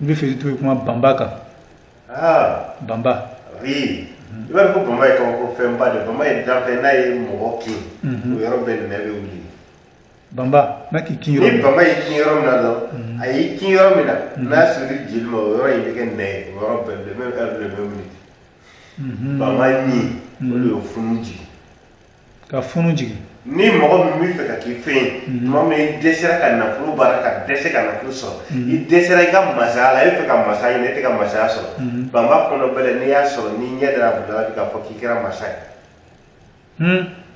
Il veut faire tout comme Bamba. Ah. Bamba. Oui. Il va pour Bamba qu'on fait pas de Bamba est dans un aïe moqué. Ou Robin n'avait oublié. Bamba, mais qui ni Bamba est qui rom là non. Aïe qui rom là. N'a sur le gilmo, il est qu'un nez, Robin le même heure le même minute. Bamba ni, le funuji. Ka funuji. Ni mɔgɔ min bɛ fɛ ka k'i fɛn ye tuma min i dɛsɛra ka nafolo baara ka dɛsɛ ka nafolo sɔrɔ i dɛsɛra i ka masaya la i bɛ fɛ ka masaya ɲini i tɛ ka masaya sɔrɔ Bamba kɔnɔ bɛlɛ n'i y'a sɔrɔ n'i ɲɛ dara bulala bi k'a fɔ k'i kɛra masa ye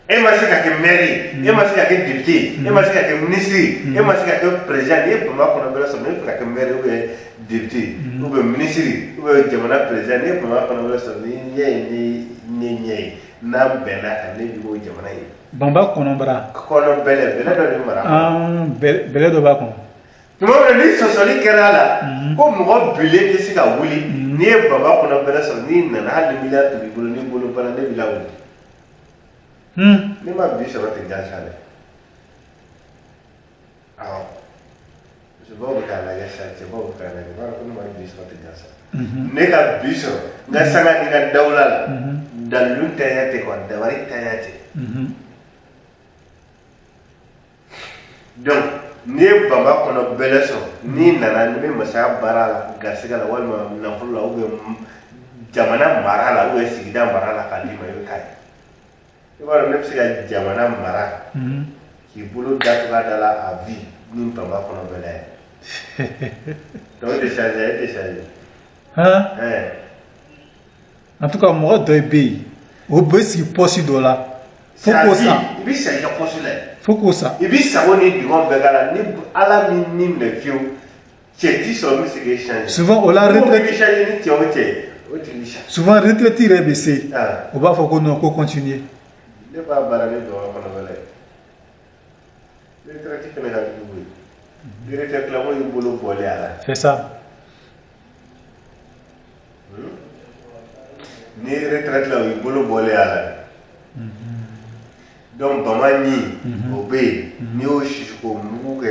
e ma se ka kɛ maire ye e ma se ka kɛ député ye e ma se ka kɛ ministre ye e ma se ka kɛ président n'i ye Bamba kɔnɔ bɛlɛ sɔrɔ n'i bɛ fɛ ka kɛ maire ou bien député ou bien ministre ou bien jamana président n'i ye Bamba kɔnɔ bɛlɛ sɔrɔ ni ɲɛ ye ni ɲɛ ye n'a bɛnna kan ne bi k'o jamana ye. Bamba kɔnɔbara. Kɔnɔ bɛlɛ dɔ de mara. Bɛlɛ dɔ b'a kɔnɔ. Tuma min ni sɔsɔli kɛra a la ko mɔgɔ bilen tɛ se ka wuli n'i ye Bamba kɔnɔ bɛlɛ sɔrɔ n'i nana hali ni miliyari tun b'i bolo n'i bolo bana ne b'i lawuli. Ne ma bi sɔrɔ ten gansan dɛ. Awɔ. Musobaw bɛ k'a lajɛ sisan cɛbaw bɛ k'a lajɛ b'a dɔn ko ne ma bi sɔrɔ ten gansan. Ne ka bi sɔrɔ n ka sanga ni ka dawula la dalilu ntanya tɛ quoi dabali ntanya tɛ. Donc n'i ye Bamba kɔnɔ bɛlɛ sɔrɔ n'i nana n'i bɛ masaya baara la garisigɛ la walima nafolo la ou bien jamana mara la ou bien sigida mara la k'a d'i ma i bɛ k'a ye. I b'a dɔn ne bɛ se ka jamana mara k'i bolo datugu a da la à vie ni Bamba kɔnɔ bɛlɛ ye. Donc e tɛ changer e tɛ changer. En tout cas mɔgɔ dɔ bɛ yen o bɛ sigi poste dɔ la. Fo k'o sa. I bɛ sa i ka poste la. Faut que ça. I b'i sago ni dingɔn bɛɛ k'a la ni Ala min ni minɛ fiyewu cɛ ti sɔrɔ min se k'e changer. Souvent on la retraite. Ni changer ni cɛ o cɛ o tigi bɛ changer. Souvent retraite yɛrɛ bɛ se. O b'a fɔ ko non ko continuer. Ne b'a baara ni dɔgɔ kɔnɔ bɛlɛ ye. Retraite fɛnɛ ka jugu ye. Ni retraite la y'i bolo bɔlen a la. C'est ça. Ni retraite la y'i bolo bɔlen a la. Donc Bamba ni o bɛ yen n'i y'o sisi k'o mugu kɛ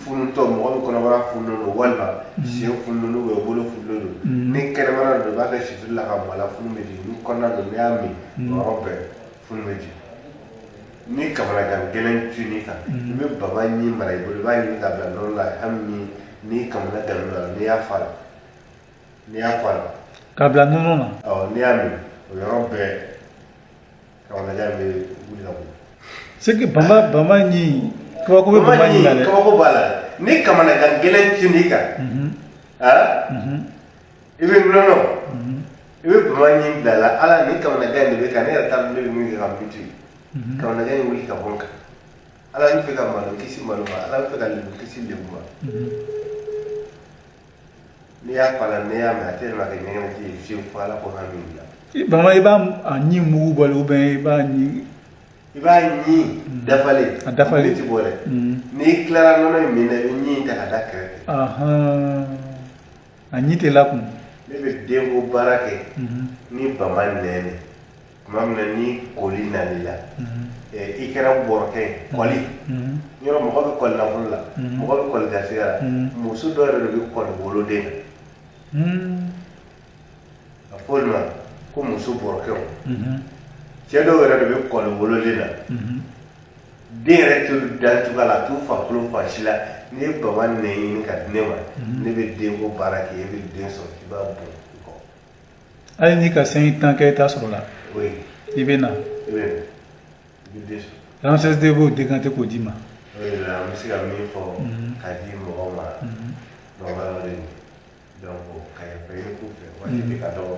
funutɔ mɔgɔ min kɔnɔbara fununen don walima sen fununen don o bolo fununen don ni kɛnɛmana don i b'a kɛ situlu la ka mɔ a la funu bɛ jigin ni kɔnɔna don n'i y'a min o yɔrɔ bɛɛ funu bɛ jigin ni kamanagan gɛlɛn tun'i kan i bɛ Bamba ni mara i bolo i b'a ɲini k'a bila nɔnɔ la hali ni kamana ganna la n'i y'a fa la k'a bila nɔnɔ la n'i y'a min o yɔrɔ bɛɛ kamanagan bɛ wuli ka bɔ. C'est que Bamba ni kabako bɛ Bamba ni la dɛ. Kabako b'a la ni kamanagan gɛlɛn tun'i kan i bɛ nɔnɔ i bɛ Bamba ni bila la Ala ni kamanagan de bɛ kan ne yɛrɛ t'a dɔn ne bɛ min kɛ ka min to yen kamanagan in wuli ka bɔ n kan Ala bɛ fɛ ka malo kisi malo ma Ala bɛ fɛ ka lebu kisi lebu ma n'i y'a fɔ a la n'i y'a mɛn a tɛ yɛlɛma kɛ ɲɛgɛn ji ye fiyewu fo Ala ko hami bila. Bamba i b'a ɲi mugu bɔlen ou bien i b'a ɲi. I b'a ɲi dafalen. A dafalen ti bɔ dɛ. N'i tilara nɔnɔ in min na i bɛ ɲi in ta ka da kɛrɛfɛ. A ɲi tɛ la kun. Ne bɛ denko baara kɛ ni Bamba nɛnɛ tuma min na ni kɔli nali la i kɛra bɔrɔkɛ ye kɔli yɔrɔ mɔgɔ bɛ kɔli nafolo la mɔgɔ bɛ kɔli garisigɛ la muso dɔ yɛrɛ de bɛ kɔli woloden na a fɔ olu ma ko muso bɔrɔkɛw cɛ dɔw yɛrɛ de bɛ kɔli woloden na den yɛrɛ t'olu dan cogoya la a t'u farikolo fan si la n'i ye Bamba nɛ ɲini ka di ne ma ne bɛ denko baara kɛ e bɛ den sɔrɔ i b'a bon i kɔ. Hali n'i ka sanji tan kɛ i t'a sɔrɔ la. I bɛ na. I bɛ den sɔrɔ. Ramsès de b'o décanté k'o d'i ma. O de la an bɛ se ka min fɔ k'a di mɔgɔw ma Bamba yɔrɔ de don donc ka yafa ɲini k'u fɛ waati bɛ ka dɔgɔ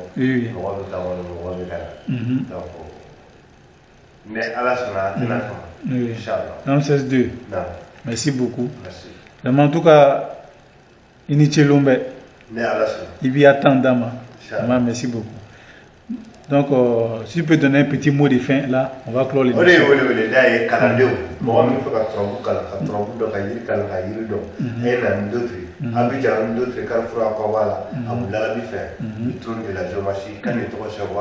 mɔgɔ bɛ taa wali mɔgɔ bɛ ka na donc ni Ala sɔnna a tɛna sɔn inchallah. Ramsès II. Merci beaucoup. Merci. Vraiment en tout cas i ni ce lon bɛ. Ni Ala sɔnna. I b'i ka temps d'a ma. Vraiment merci beaucoup. Donc, si tu peux donner un petit mot de fin, là, on va clore l'émission. Oui, d'ailleurs, kalandenw mɔgɔ min fɛ ka turabu kalan ka turabu dɔn ka yiri kalan ka yiri dɔn e na ni d'autres Abidjan ni d'autres Carrefour Akoba la Abu Dhabi fɛ i tourne de la géographie ka nin tɔgɔ sɛbɛn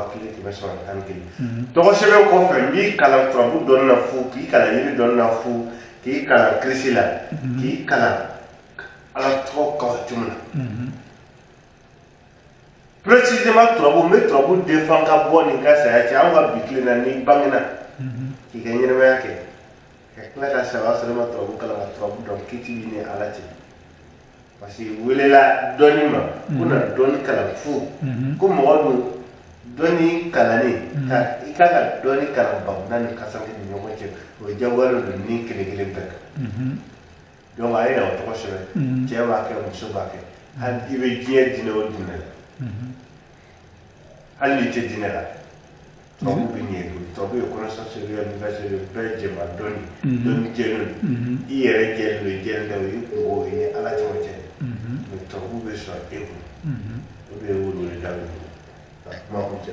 1541 tɔgɔ sɛbɛn kɔfɛ n b'i kalan turabu dɔnni na fu k'i kalan yiri dɔnni na fu k'i kalan kirisi la k'i kalan Ala tɔgɔ kan cogo min na précisément turabu me turabu défend ka bɔ nin ka saya cɛ an ka bi tile na ni bangena k'i ka ɲɛnamaya kɛ ka tila ka saya o y'a sɔrɔ i ma turabu kalan ka turabu dɔn kiti bi ni ala cɛ parce que welela dɔɔni ma ko na dɔɔni kalan fu ko mɔgɔ dun dɔɔni kalani ka i ka ka dɔɔni kalan bamuda ni kasanke ni ɲɔgɔn cɛ o ye jagoyalen don ni kelen kelen bɛɛ kan donc a ye na o tɔgɔ sɛbɛn cɛ b'a kɛ muso b'a kɛ hali i bɛ diɲɛ dinɛ o dinɛ la hali n'i tɛ dinɛ la tubabu bɛ ɲɛ i bolo tubabu ye connaissance universelle bɛɛ jɛma dɔɔni dɔɔni jɛlen don i yɛrɛ jɛlen don i jɛlen tɛ o y'i kungo o ye ala caman cɛ mais tubabu bɛ sɔn e kun o de ye wolo da bɛ bolo ka kuma kun cɛ